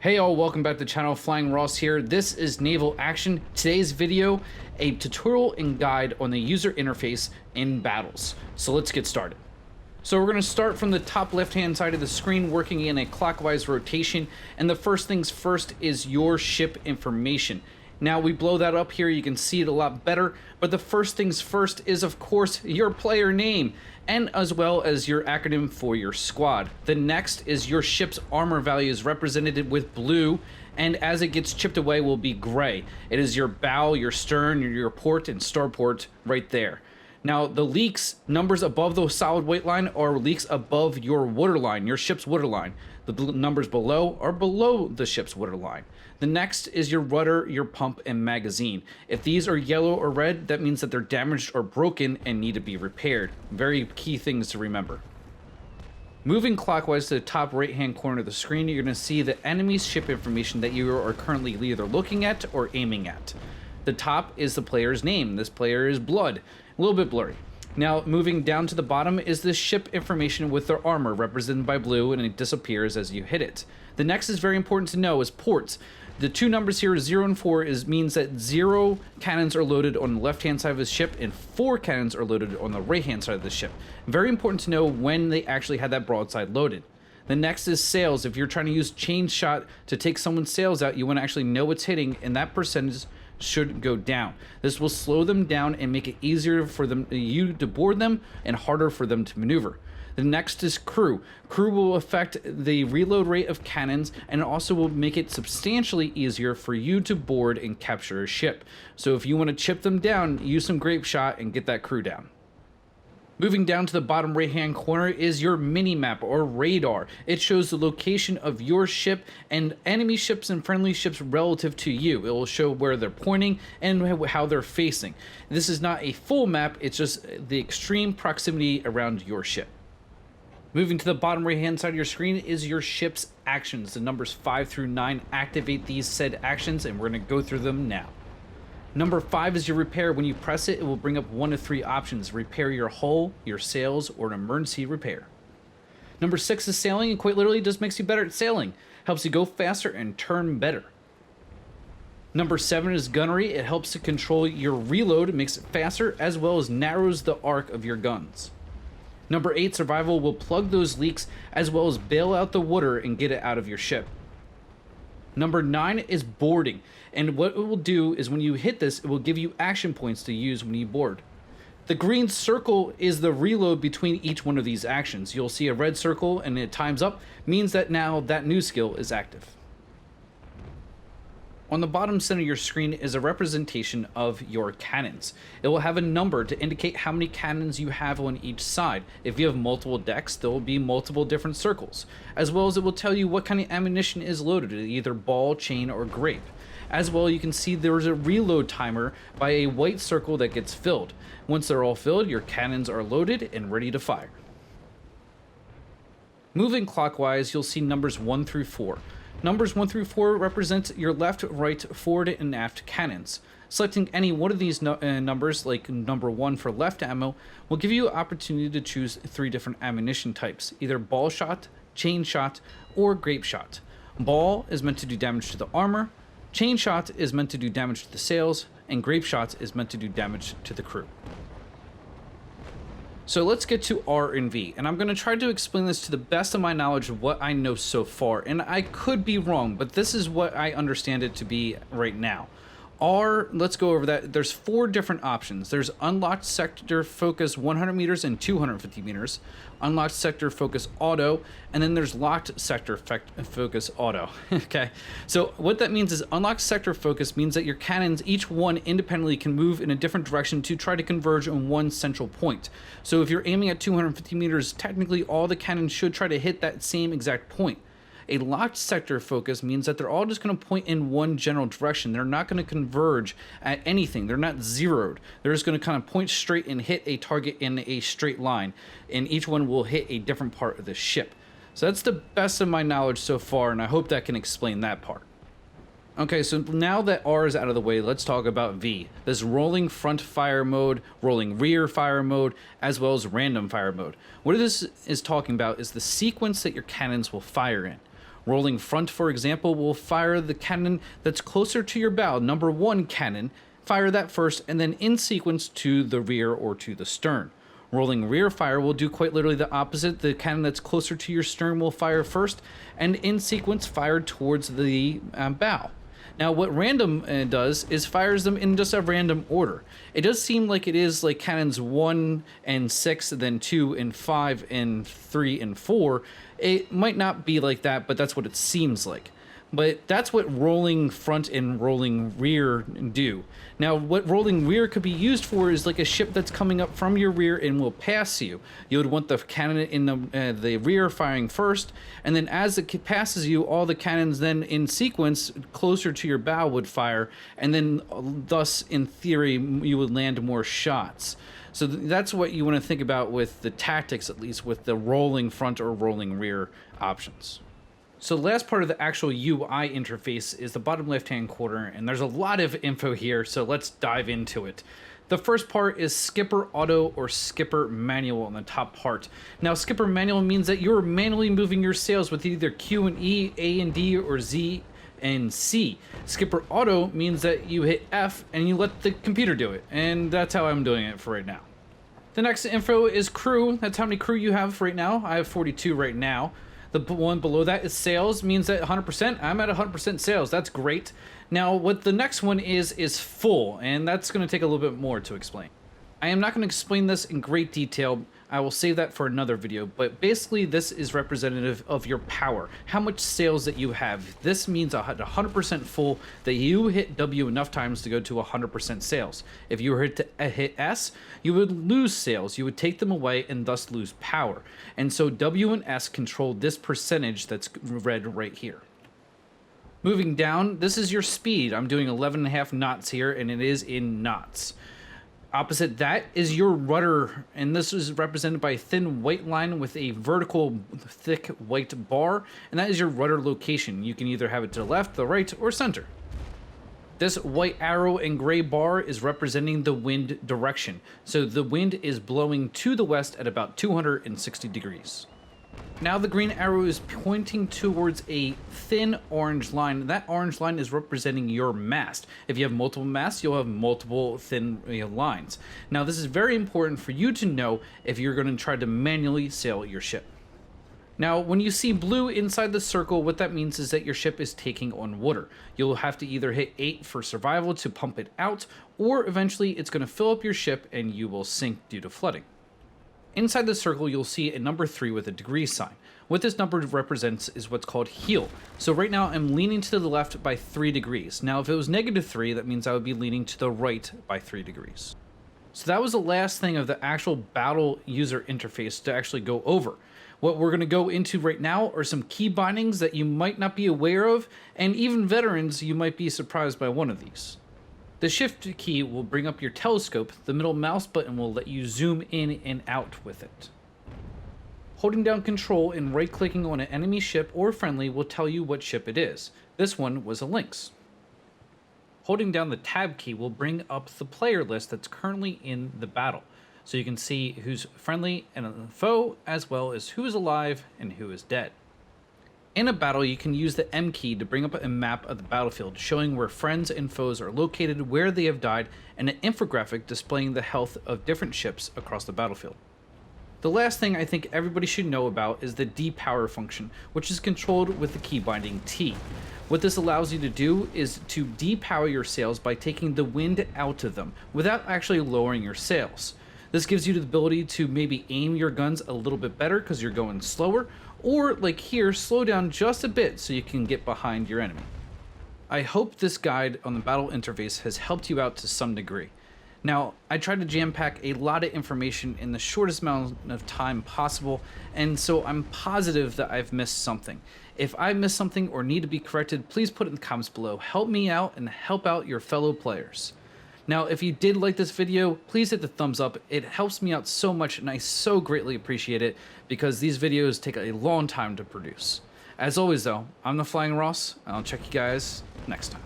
Hey all, welcome back to the channel. Flying Ross here. This is Naval Action. Today's video, a tutorial and guide on the user interface in battles. So let's get started. So we're going to start from the top left hand side of the screen, working in a clockwise rotation, and the first things first is your ship information. Now we blow that up here, you can see it a lot better, but the first things first is of course your player name, and as well as your acronym for your squad. The next is your ship's armor values represented with blue, and as it gets chipped away will be gray. It is your bow, your stern, your port, and starport right there. Now the leaks, numbers above the solid weight line, are leaks above your waterline, your ship's waterline. The numbers below are below the ship's waterline. The next is your rudder, your pump, and magazine. If these are yellow or red, that means that they're damaged or broken and need to be repaired. Very key things to remember. Moving clockwise to the top right hand corner of the screen, you're going to see the enemy's ship information that you are currently either looking at or aiming at. The top is the player's name. This player is Blood. A little bit blurry. Now moving down to the bottom is the ship information with their armor represented by blue, and it disappears as you hit it. The next is very important to know is ports. The two numbers here, 0 and 4, means that 0 cannons are loaded on the left hand side of the ship and 4 cannons are loaded on the right hand side of the ship. Very important to know when they actually had that broadside loaded. The next is sails. If you're trying to use chain shot to take someone's sails out, you want to actually know what's hitting, and that percentage should go down. This will slow them down and make it easier for you to board them and harder for them to maneuver. The next is crew. Crew will affect the reload rate of cannons, and also will make it substantially easier for you to board and capture a ship. So if you want to chip them down, use some grape shot and get that crew down. Moving down to the bottom right hand corner is your mini map or radar. It shows the location of your ship and enemy ships and friendly ships relative to you. It will show where they're pointing and how they're facing. This is not a full map, it's just the extreme proximity around your ship. Moving to the bottom right hand side of your screen is your ship's actions. The numbers 5 through 9 activate these said actions, and we're going to go through them now. Number 5 is your repair. When you press it, it will bring up 1 of 3 options: repair your hull, your sails, or an emergency repair. Number 6 is sailing, and quite literally just makes you better at sailing. Helps you go faster and turn better. Number 7 is gunnery. It helps to control your reload, it makes it faster, as well as narrows the arc of your guns. Number 8, survival, will plug those leaks as well as bail out the water and get it out of your ship. Number 9 is boarding, and what it will do is when you hit this, it will give you action points to use when you board. The green circle is the reload between each one of these actions. You'll see a red circle and it times up, means that now that new skill is active. On the bottom center of your screen is a representation of your cannons. It will have a number to indicate how many cannons you have on each side. If you have multiple decks, there will be multiple different circles, as well as it will tell you what kind of ammunition is loaded, either ball, chain, or grape. As well, you can see there's a reload timer by a white circle that gets filled. Once they're all filled, your cannons are loaded and ready to fire. Moving clockwise, you'll see numbers 1 through 4. Numbers 1 through 4 represent your left, right, forward, and aft cannons. Selecting any one of these numbers, like number 1 for left ammo, will give you an opportunity to choose 3 different ammunition types, either ball shot, chain shot, or grape shot. Ball is meant to do damage to the armor, chain shot is meant to do damage to the sails, and grape shot is meant to do damage to the crew. So let's get to R and V, and I'm going to try to explain this to the best of my knowledge of what I know so far, and I could be wrong, but this is what I understand it to be right now. R, let's go over that. There's 4 different options. There's unlocked sector focus 100 meters and 250 meters, unlocked sector focus auto, and then there's locked sector focus auto. Okay, so what that means is unlocked sector focus means that your cannons, each one independently, can move in a different direction to try to converge on one central point. So if you're aiming at 250 meters, technically all the cannons should try to hit that same exact point. A locked sector focus means that they're all just going to point in one general direction. They're not going to converge at anything. They're not zeroed. They're just going to kind of point straight and hit a target in a straight line, and each one will hit a different part of the ship. So that's the best of my knowledge so far, and I hope that can explain that part. Okay, so now that R is out of the way, let's talk about V. This rolling front fire mode, rolling rear fire mode, as well as random fire mode. What this is talking about is the sequence that your cannons will fire in. Rolling front, for example, will fire the cannon that's closer to your bow, number 1 cannon, fire that first, and then in sequence to the rear or to the stern. Rolling rear fire will do quite literally the opposite. The cannon that's closer to your stern will fire first, and in sequence fire towards the bow. Now, what random does is fires them in just a random order. It does seem like it is like cannons 1 and 6, then 2 and 5 and 3 and 4. It might not be like that, but that's what it seems like. But that's what rolling front and rolling rear do. Now, what rolling rear could be used for is like a ship that's coming up from your rear and will pass you. You would want the cannon in the rear firing first, and then as it passes you, all the cannons then in sequence closer to your bow would fire, and then thus, in theory, you would land more shots. So that's what you want to think about with the tactics, at least with the rolling front or rolling rear options. So the last part of the actual UI interface is the bottom left-hand corner, and there's a lot of info here, so let's dive into it. The first part is skipper auto or skipper manual on the top part. Now, skipper manual means that you're manually moving your sails with either Q and E, A and D, or Z and C. Skipper auto means that you hit F and you let the computer do it, and that's how I'm doing it for right now. The next info is crew. That's how many crew you have for right now. I have 42 right now. The one below that is sales, means that 100%. I'm at 100% sales. That's great. Now, what the next one is full, and that's going to take a little bit more to explain. I am not going to explain this in great detail. I will save that for another video, but basically this is representative of your power, how much sales that you have. This means 100% full, that you hit W enough times to go to 100% sales. If you were to hit S, you would lose sales, you would take them away and thus lose power. And so W and S control this percentage that's red right here. Moving down, this is your speed. I'm doing 11.5 knots here, and it is in knots. Opposite that is your rudder, and this is represented by a thin white line with a vertical thick white bar, and that is your rudder location. You can either have it to the left, the right, or center. This white arrow and gray bar is representing the wind direction. So the wind is blowing to the west at about 260 degrees. Now the green arrow is pointing towards a thin orange line. That orange line is representing your mast. If you have multiple masts, you'll have multiple thin lines. Now this is very important for you to know if you're going to try to manually sail your ship. Now, when you see blue inside the circle, what that means is that your ship is taking on water. You'll have to either hit 8 for survival to pump it out, or eventually it's going to fill up your ship and you will sink due to flooding. Inside the circle, you'll see a number 3 with a degree sign. What this number represents is what's called heel. So right now I'm leaning to the left by 3 degrees. Now if it was -3, that means I would be leaning to the right by 3 degrees. So that was the last thing of the actual battle user interface to actually go over. What we're going to go into right now are some key bindings that you might not be aware of, and even veterans, you might be surprised by one of these. The shift key will bring up your telescope. The middle mouse button will let you zoom in and out with it. Holding down control and right clicking on an enemy ship or friendly will tell you what ship it is. This one was a Lynx. Holding down the tab key will bring up the player list that's currently in the battle, so you can see who's friendly and foe, as well as who is alive and who is dead. In a battle, you can use the M key to bring up a map of the battlefield, showing where friends and foes are located, where they have died, and an infographic displaying the health of different ships across the battlefield. The last thing I think everybody should know about is the depower function, which is controlled with the key binding T. What this allows you to do is to depower your sails by taking the wind out of them, without actually lowering your sails. This gives you the ability to maybe aim your guns a little bit better because you're going slower, or like here, slow down just a bit so you can get behind your enemy. I hope this guide on the battle interface has helped you out to some degree. Now, I tried to jam-pack a lot of information in the shortest amount of time possible, and so I'm positive that I've missed something. If I missed something or need to be corrected, please put it in the comments below. Help me out and help out your fellow players. Now, if you did like this video, please hit the thumbs up. It helps me out so much, and I so greatly appreciate it because these videos take a long time to produce. As always, though, I'm the Flying Ross, and I'll check you guys next time.